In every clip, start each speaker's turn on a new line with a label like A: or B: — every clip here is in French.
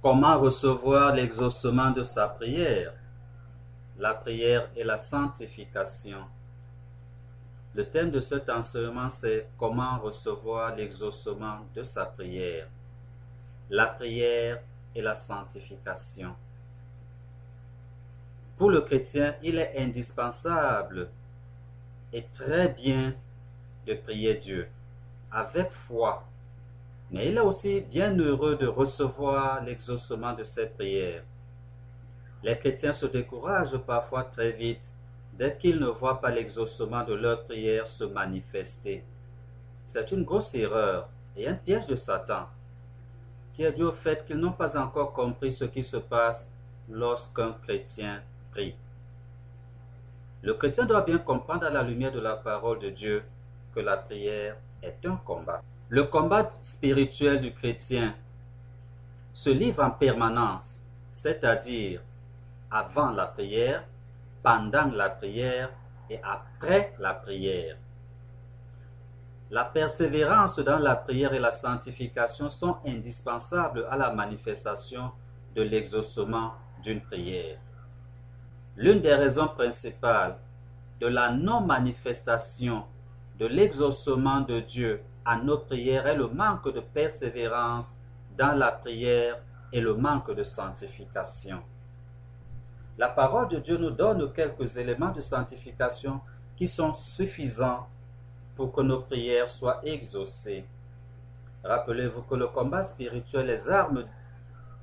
A: Comment recevoir l'exaucement de sa prière? La prière et la sanctification. Le thème de cet enseignement, c'est comment recevoir l'exaucement de sa prière. La prière et la sanctification. Pour le chrétien, il est indispensable et très bien de prier Dieu avec foi. Mais il est aussi bien heureux de recevoir l'exaucement de ses prières. Les chrétiens se découragent parfois très vite dès qu'ils ne voient pas l'exaucement de leurs prières se manifester. C'est une grosse erreur et un piège de Satan qui est dû au fait qu'ils n'ont pas encore compris ce qui se passe lorsqu'un chrétien prie. Le chrétien doit bien comprendre à la lumière de la parole de Dieu que la prière est un combat. Le combat spirituel du chrétien se livre en permanence, c'est-à-dire avant la prière, pendant la prière et après la prière. La persévérance dans la prière et la sanctification sont indispensables à la manifestation de l'exaucement d'une prière. L'une des raisons principales de la non-manifestation de l'exaucement de Dieu à nos prières est le manque de persévérance dans la prière et le manque de sanctification. La parole de Dieu nous donne quelques éléments de sanctification qui sont suffisants pour que nos prières soient exaucées. Rappelez-vous que le combat spirituel, les armes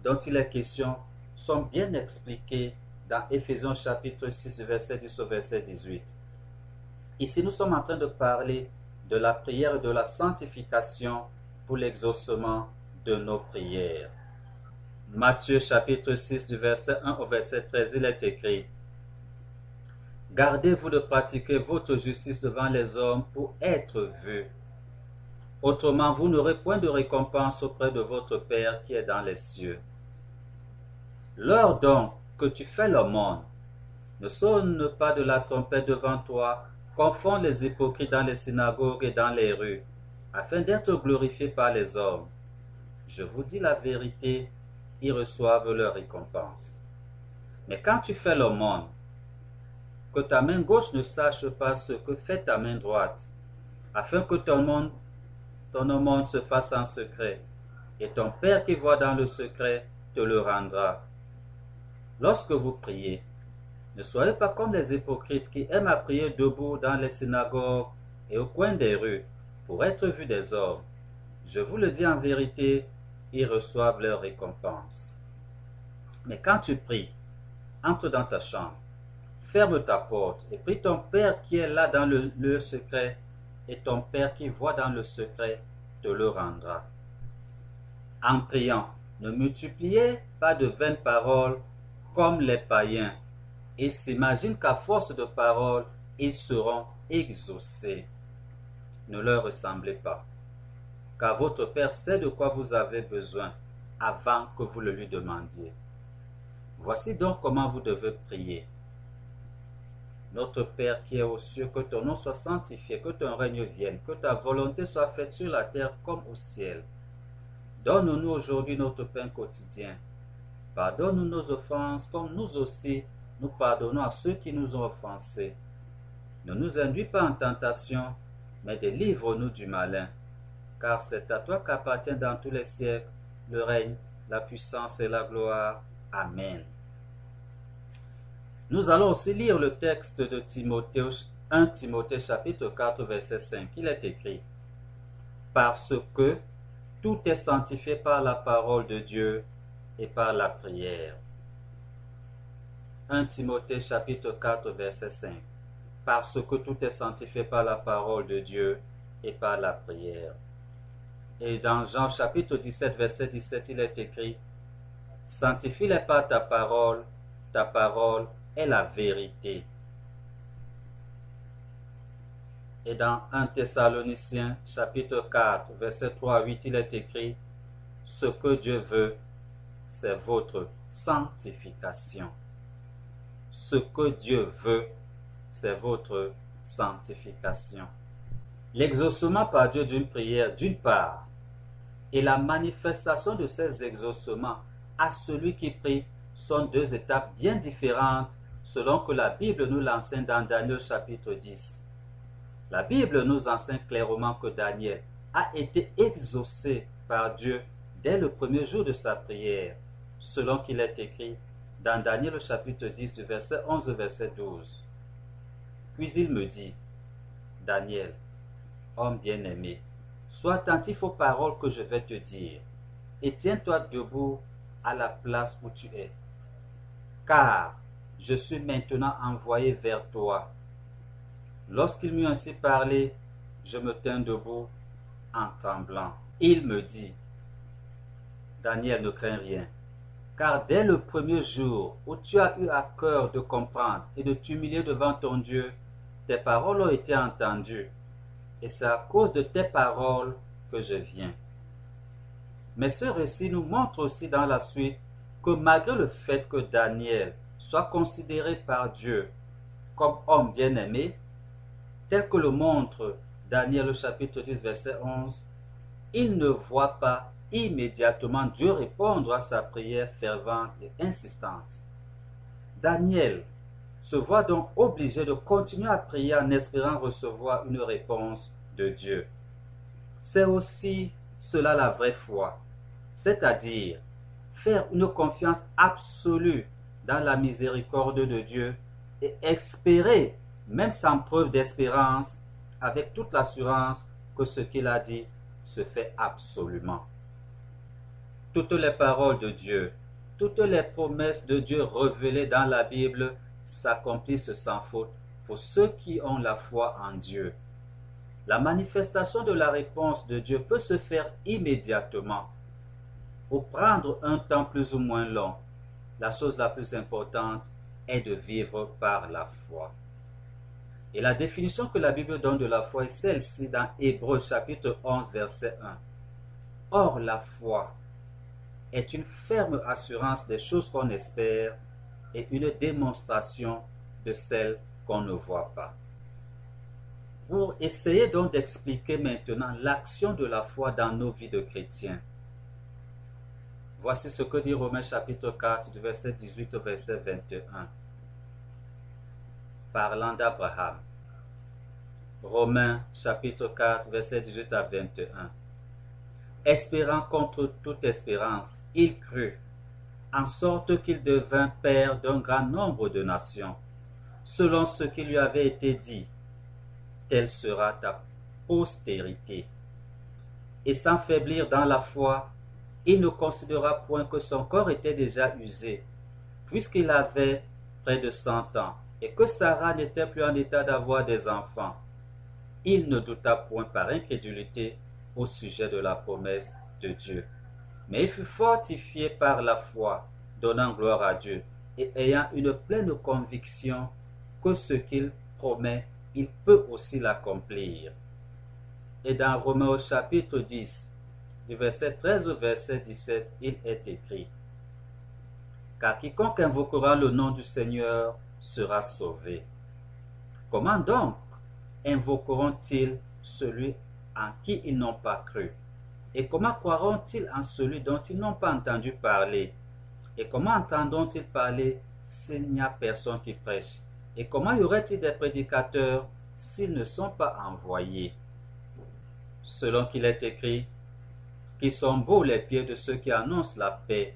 A: dont il est question, sont bien expliquées dans Éphésiens chapitre 6, du verset 10 au verset 18. Ici, nous sommes en train de parler de la prière et de la sanctification pour l'exaucement de nos prières. Matthieu chapitre 6 du verset 1 au verset 13, il est écrit: Gardez-vous de pratiquer votre justice devant les hommes pour être vus. Autrement, vous n'aurez point de récompense auprès de votre Père qui est dans les cieux. L'heure donc que tu fais l'aumône, ne sonne pas de la trompette devant toi, comme font les hypocrites dans les synagogues et dans les rues, afin d'être glorifiés par les hommes. Je vous dis la vérité, ils reçoivent leur récompense. Mais quand tu fais l'aumône, que ta main gauche ne sache pas ce que fait ta main droite, afin que ton aumône se fasse en secret, et ton Père qui voit dans le secret te le rendra. Lorsque vous priez, ne soyez pas comme les hypocrites qui aiment à prier debout dans les synagogues et au coin des rues pour être vus des hommes. Je vous le dis en vérité, ils reçoivent leur récompense. Mais quand tu pries, entre dans ta chambre, ferme ta porte et prie ton Père qui est là dans le lieu secret, et ton Père qui voit dans le secret te le rendra. En priant, ne multipliez pas de vaines paroles comme les païens, et s'imaginent qu'à force de paroles, ils seront exaucés. Ne leur ressemblez pas, car votre Père sait de quoi vous avez besoin avant que vous le lui demandiez. Voici donc comment vous devez prier. Notre Père qui est aux cieux, que ton nom soit sanctifié, que ton règne vienne, que ta volonté soit faite sur la terre comme au ciel. Donne-nous aujourd'hui notre pain quotidien. Pardonne-nous nos offenses, comme nous aussi nous pardonnons à ceux qui nous ont offensés. Ne nous induis pas en tentation, mais délivre-nous du malin. Car c'est à toi qu'appartient dans tous les siècles le règne, la puissance et la gloire. Amen. Nous allons aussi lire le texte de Timothée, 1 Timothée chapitre 4 verset 5. Il est écrit: Parce que tout est sanctifié par la parole de Dieu et par la prière. 1 Timothée chapitre 4 verset 5. Parce que tout est sanctifié par la parole de Dieu et par la prière. Et dans Jean chapitre 17 verset 17, il est écrit: Sanctifie-les par ta parole est la vérité. Et dans 1 Thessaloniciens chapitre 4, verset 3 à 8, il est écrit: ce que Dieu veut, c'est votre sanctification. Ce que Dieu veut, c'est votre sanctification. L'exaucement par Dieu d'une prière, d'une part, et la manifestation de ces exaucements à celui qui prie sont deux étapes bien différentes selon que la Bible nous l'enseigne dans Daniel chapitre 10. La Bible nous enseigne clairement que Daniel a été exaucé par Dieu dès le premier jour de sa prière, selon qu'il est écrit dans Daniel chapitre 10 du verset 11 au verset 12. Puis il me dit: Daniel, homme bien-aimé, sois attentif aux paroles que je vais te dire, et tiens-toi debout à la place où tu es, car je suis maintenant envoyé vers toi. Lorsqu'il m'eut ainsi parlé, je me tins debout en tremblant. Il me dit: Daniel, ne crains rien, car dès le premier jour où tu as eu à cœur de comprendre et de t'humilier devant ton Dieu, tes paroles ont été entendues, et c'est à cause de tes paroles que je viens. Mais ce récit nous montre aussi dans la suite que malgré le fait que Daniel soit considéré par Dieu comme homme bien-aimé, tel que le montre Daniel au chapitre 10 verset 11, il ne voit pas immédiatement Dieu répondre à sa prière fervente et insistante. Daniel se voit donc obligé de continuer à prier en espérant recevoir une réponse de Dieu. C'est aussi cela la vraie foi, c'est-à-dire faire une confiance absolue dans la miséricorde de Dieu et espérer, même sans preuve d'espérance, avec toute l'assurance que ce qu'il a dit se fait absolument. Toutes les paroles de Dieu, toutes les promesses de Dieu révélées dans la Bible s'accomplissent sans faute pour ceux qui ont la foi en Dieu. La manifestation de la réponse de Dieu peut se faire immédiatement ou prendre un temps plus ou moins long. La chose la plus importante est de vivre par la foi. Et la définition que la Bible donne de la foi est celle-ci dans Hébreux chapitre 11 verset 1. Or la foi est une ferme assurance des choses qu'on espère et une démonstration de celles qu'on ne voit pas. Pour essayer donc d'expliquer maintenant l'action de la foi dans nos vies de chrétiens, voici ce que dit Romains chapitre 4 du verset 18 au verset 21. Parlant d'Abraham. Romains chapitre 4 verset 18 à 21. Espérant contre toute espérance, il crut, en sorte qu'il devint père d'un grand nombre de nations, selon ce qui lui avait été dit: telle sera ta postérité. Et sans faiblir dans la foi, il ne considéra point que son corps était déjà usé, puisqu'il avait près de 100 ans, et que Sarah n'était plus en état d'avoir des enfants. Il ne douta point par incrédulité au sujet de la promesse de Dieu. Mais il fut fortifié par la foi, donnant gloire à Dieu, et ayant une pleine conviction que ce qu'il promet, il peut aussi l'accomplir. Et dans Romains au chapitre 10, du verset 13 au verset 17, il est écrit: Car quiconque invoquera le nom du Seigneur sera sauvé. Comment donc invoqueront-ils celui en qui ils n'ont pas cru? Et comment croiront-ils en celui dont ils n'ont pas entendu parler? Et comment entendront-ils parler s'il n'y a personne qui prêche? Et comment y aurait-il des prédicateurs s'ils ne sont pas envoyés? Selon qu'il est écrit: Qui sont beaux les pieds de ceux qui annoncent la paix,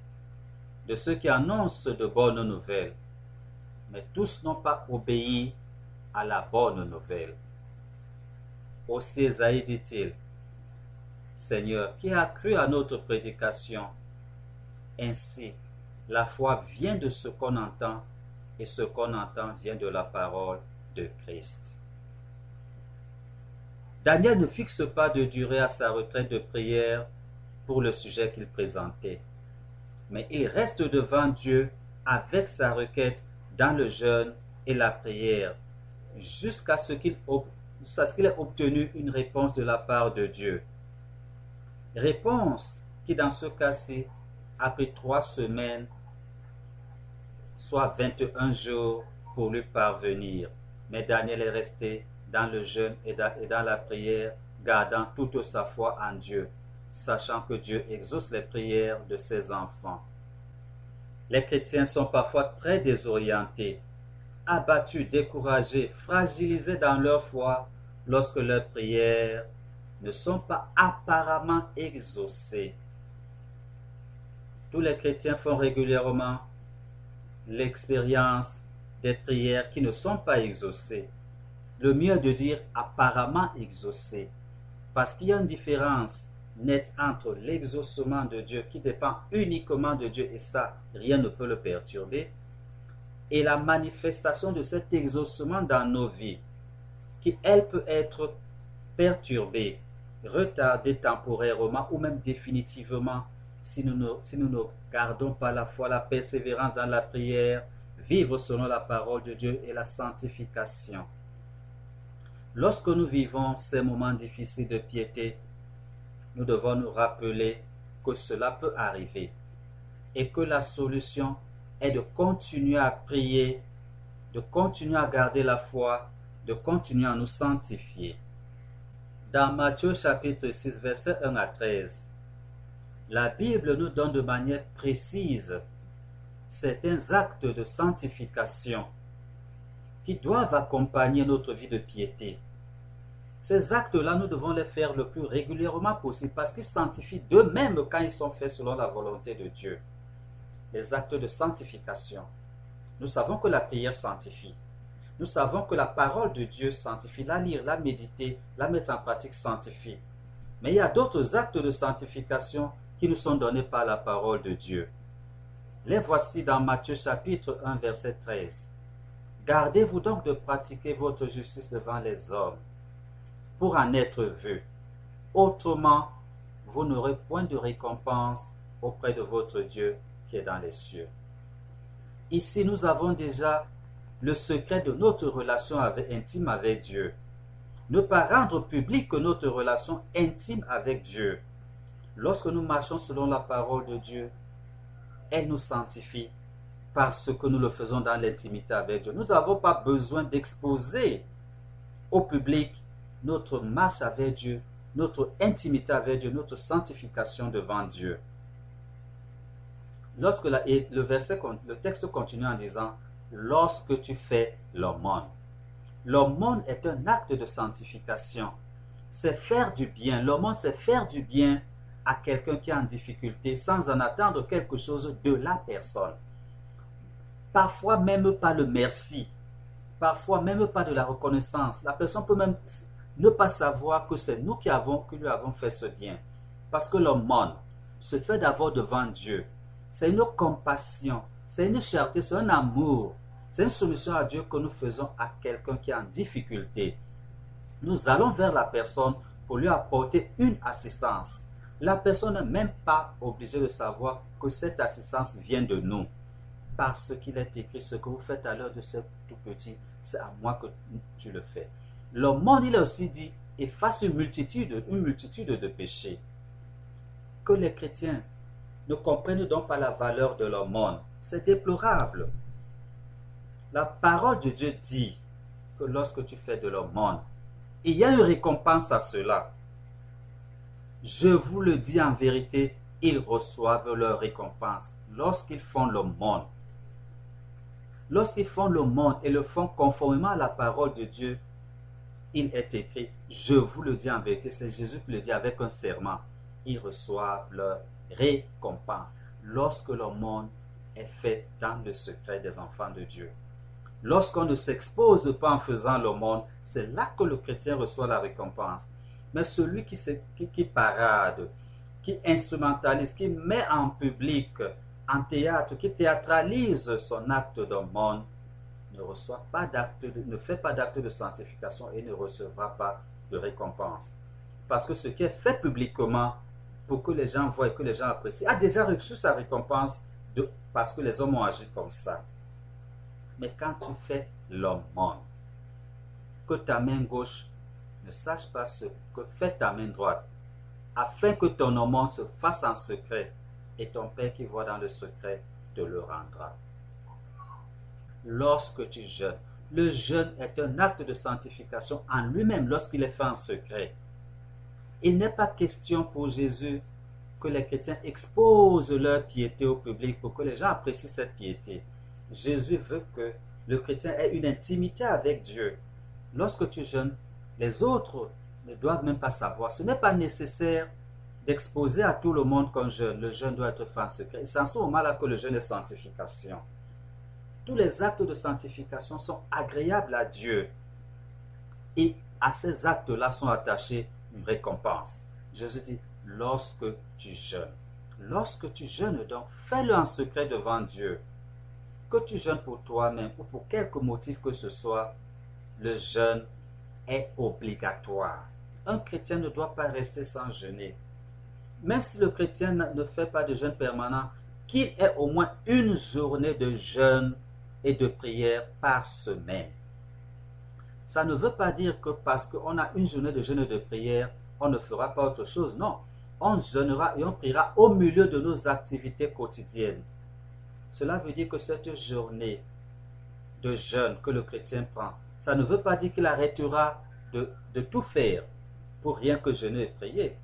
A: de ceux qui annoncent de bonnes nouvelles. Mais tous n'ont pas obéi à la bonne nouvelle. Aussi Ésaïe dit-il: Seigneur, qui a cru à notre prédication? Ainsi, la foi vient de ce qu'on entend, et ce qu'on entend vient de la parole de Christ. Daniel ne fixe pas de durée à sa retraite de prière pour le sujet qu'il présentait, mais il reste devant Dieu avec sa requête dans le jeûne et la prière, jusqu'à ce qu'il ait obtenu une réponse de la part de Dieu. Réponse qui, dans ce cas-ci, après 3 semaines, soit 21 jours pour lui parvenir. Mais Daniel est resté dans le jeûne et dans la prière, gardant toute sa foi en Dieu, sachant que Dieu exauce les prières de ses enfants. Les chrétiens sont parfois très désorientés, abattus, découragés, fragilisés dans leur foi lorsque leurs prières ne sont pas apparemment exaucées. Tous les chrétiens font régulièrement l'expérience des prières qui ne sont pas exaucées. Le mieux est de dire apparemment exaucées, parce qu'il y a une différence nette entre l'exaucement de Dieu qui dépend uniquement de Dieu, et ça, rien ne peut le perturber, et la manifestation de cet exaucement dans nos vies, qui elle peut être perturbée, retardée temporairement ou même définitivement si nous ne gardons pas la foi, la persévérance dans la prière, vivre selon la parole de Dieu et la sanctification. Lorsque nous vivons ces moments difficiles de piété, nous devons nous rappeler que cela peut arriver et que la solution est de continuer à prier, de continuer à garder la foi, de continuer à nous sanctifier. Dans Matthieu chapitre 6, versets 1 à 13, la Bible nous donne de manière précise certains actes de sanctification qui doivent accompagner notre vie de piété. Ces actes-là, nous devons les faire le plus régulièrement possible parce qu'ils sanctifient d'eux-mêmes quand ils sont faits selon la volonté de Dieu. Les actes de sanctification. Nous savons que la prière sanctifie. Nous savons que la parole de Dieu sanctifie. La lire, la méditer, la mettre en pratique sanctifie. Mais il y a d'autres actes de sanctification qui nous sont donnés par la parole de Dieu. Les voici dans Matthieu chapitre 1, verset 13. Gardez-vous donc de pratiquer votre justice devant les hommes, pour en être vu. Autrement, vous n'aurez point de récompense auprès de votre Dieu qui est dans les cieux. Ici, nous avons déjà le secret de notre relation intime avec Dieu. Ne pas rendre public notre relation intime avec Dieu. Lorsque nous marchons selon la parole de Dieu, elle nous sanctifie parce que nous le faisons dans l'intimité avec Dieu. Nous n'avons pas besoin d'exposer au public notre marche avec Dieu, notre intimité avec Dieu, notre sanctification devant Dieu. Le texte continue en disant, lorsque tu fais l'aumône. L'aumône est un acte de sanctification. C'est faire du bien. L'aumône, c'est faire du bien à quelqu'un qui est en difficulté sans en attendre quelque chose de la personne. Parfois même pas le merci. Parfois même pas de la reconnaissance. La personne peut même ne pas savoir que c'est nous qui lui avons fait ce bien. Parce que l'aumône se fait d'abord devant Dieu. C'est une compassion, c'est une charité, c'est un amour. C'est une soumission à Dieu que nous faisons à quelqu'un qui est en difficulté. Nous allons vers la personne pour lui apporter une assistance. La personne n'est même pas obligée de savoir que cette assistance vient de nous. Parce qu'il est écrit, ce que vous faites à l'heure de ce tout petit, c'est à moi que tu le fais. L'aumône, il a aussi dit, efface une multitude de péchés. Que les chrétiens ne comprennent donc pas la valeur de l'aumône. C'est déplorable. La parole de Dieu dit que lorsque tu fais de l'aumône, il y a une récompense à cela. Je vous le dis en vérité, ils reçoivent leur récompense lorsqu'ils font l'aumône. Lorsqu'ils font l'aumône et le font conformément à la parole de Dieu, il est écrit, je vous le dis en vérité, c'est Jésus qui le dit avec un serment, ils reçoivent leur récompense lorsque l'aumône est fait dans le secret des enfants de Dieu. Lorsqu'on ne s'expose pas en faisant l'aumône, c'est là que le chrétien reçoit la récompense. Mais celui qui parade, qui instrumentalise, qui met en public, en théâtre, qui théâtralise son acte d'aumône, ne fait pas d'acte de sanctification et ne recevra pas de récompense. Parce que ce qui est fait publiquement, pour que les gens voient et que les gens apprécient, a déjà reçu sa récompense parce que les hommes ont agi comme ça. Mais quand tu fais l'aumône, que ta main gauche ne sache pas ce que fait ta main droite, afin que ton aumône se fasse en secret, et ton Père qui voit dans le secret te le rendra. Lorsque tu jeûnes, le jeûne est un acte de sanctification en lui-même lorsqu'il est fait en secret. Il n'est pas question pour Jésus que les chrétiens exposent leur piété au public pour que les gens apprécient cette piété. Jésus veut que le chrétien ait une intimité avec Dieu. Lorsque tu jeûnes, les autres ne doivent même pas savoir. Ce n'est pas nécessaire d'exposer à tout le monde qu'on jeûne. Le jeûne doit être fait en secret. Et c'est en ce moment-là que le jeûne est sanctification. Tous les actes de sanctification sont agréables à Dieu. Et à ces actes-là sont attachés une récompense. Jésus dit, lorsque tu jeûnes. Lorsque tu jeûnes, donc, fais-le en secret devant Dieu. Que tu jeûnes pour toi-même ou pour quelque motif que ce soit, le jeûne est obligatoire. Un chrétien ne doit pas rester sans jeûner. Même si le chrétien ne fait pas de jeûne permanent, qu'il ait au moins une journée de jeûne et de prière par semaine. Ça ne veut pas dire que parce qu'on a une journée de jeûne et de prière, on ne fera pas autre chose. Non, on jeûnera et on priera au milieu de nos activités quotidiennes. Cela veut dire que cette journée de jeûne que le chrétien prend, ça ne veut pas dire qu'il arrêtera de tout faire pour rien que jeûner et prier.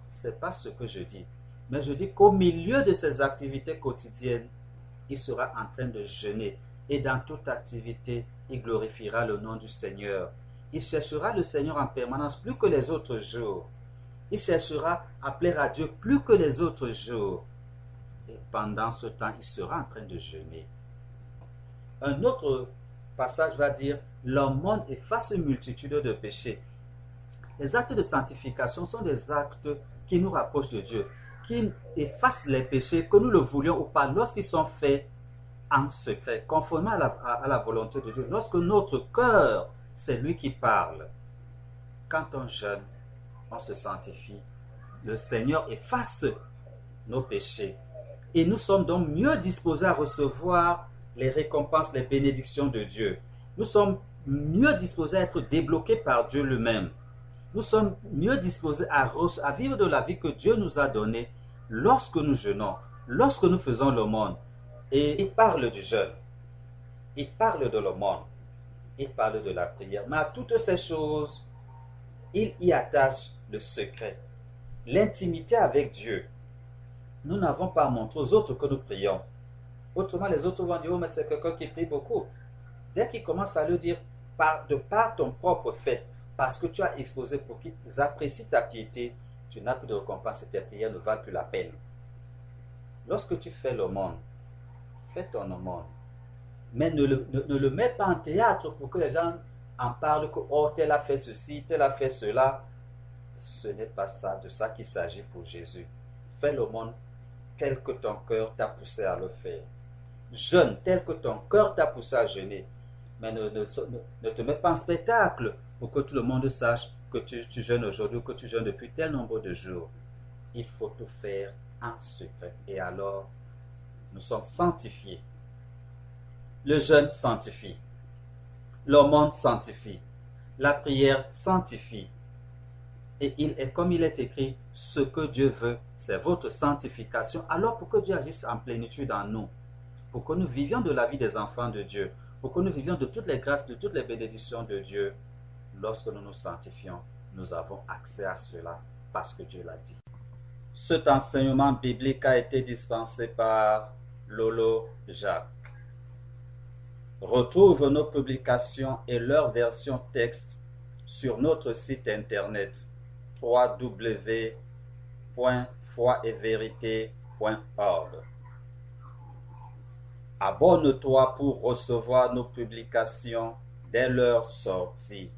A: Ce n'est pas ce que je dis. Mais je dis qu'au milieu de ses activités quotidiennes, il sera en train de jeûner. Et dans toute activité, il glorifiera le nom du Seigneur. Il cherchera le Seigneur en permanence plus que les autres jours. Il cherchera à plaire à Dieu plus que les autres jours. Et pendant ce temps, il sera en train de jeûner. Un autre passage va dire, l'aumône efface une multitude de péchés. Les actes de sanctification sont des actes qui nous rapprochent de Dieu, qui effacent les péchés, que nous le voulions ou pas, lorsqu'ils sont faits en secret, conformément à la volonté de Dieu. Lorsque notre cœur, c'est lui qui parle. Quand on jeûne, on se sanctifie. Le Seigneur efface nos péchés. Et nous sommes donc mieux disposés à recevoir les récompenses, les bénédictions de Dieu. Nous sommes mieux disposés à être débloqués par Dieu lui-même. Nous sommes mieux disposés à vivre de la vie que Dieu nous a donnée lorsque nous jeûnons, lorsque nous faisons l'aumône. Et il parle du jeûne, il parle de l'aumône, il parle de la prière. Mais à toutes ces choses, il y attache le secret, l'intimité avec Dieu. Nous n'avons pas montré aux autres que nous prions. Autrement, les autres vont dire, oh, mais c'est quelqu'un qui prie beaucoup. Dès qu'ils commencent à le dire, de par ton propre fait, parce que tu as exposé pour qu'ils apprécient ta piété, tu n'as plus de récompense et tes prières ne valent plus la peine. Lorsque tu fais l'aumône, fais ton aumône. Mais ne le mets pas en théâtre pour que les gens en parlent que oh, tel a fait ceci, tel a fait cela. Ce n'est pas ça, de ça qu'il s'agit pour Jésus. Fais l'aumône tel que ton cœur t'a poussé à le faire. Jeûne tel que ton cœur t'a poussé à jeûner. Mais ne te mets pas en spectacle pour que tout le monde sache que tu jeûnes aujourd'hui ou que tu jeûnes depuis tel nombre de jours. Il faut tout faire en secret. Et alors, nous sommes sanctifiés. Le jeûne sanctifie. L'aumône sanctifie. La prière sanctifie. Et il est comme il est écrit, ce que Dieu veut, c'est votre sanctification. Alors pour que Dieu agisse en plénitude en nous, pour que nous vivions de la vie des enfants de Dieu, pour que nous vivions de toutes les grâces, de toutes les bénédictions de Dieu, lorsque nous nous sanctifions, nous avons accès à cela parce que Dieu l'a dit. Cet enseignement biblique a été dispensé par Lolo Jacques. Retrouve nos publications et leur version texte sur notre site internet www.foietverité.org. Abonne-toi pour recevoir nos publications dès leur sortie.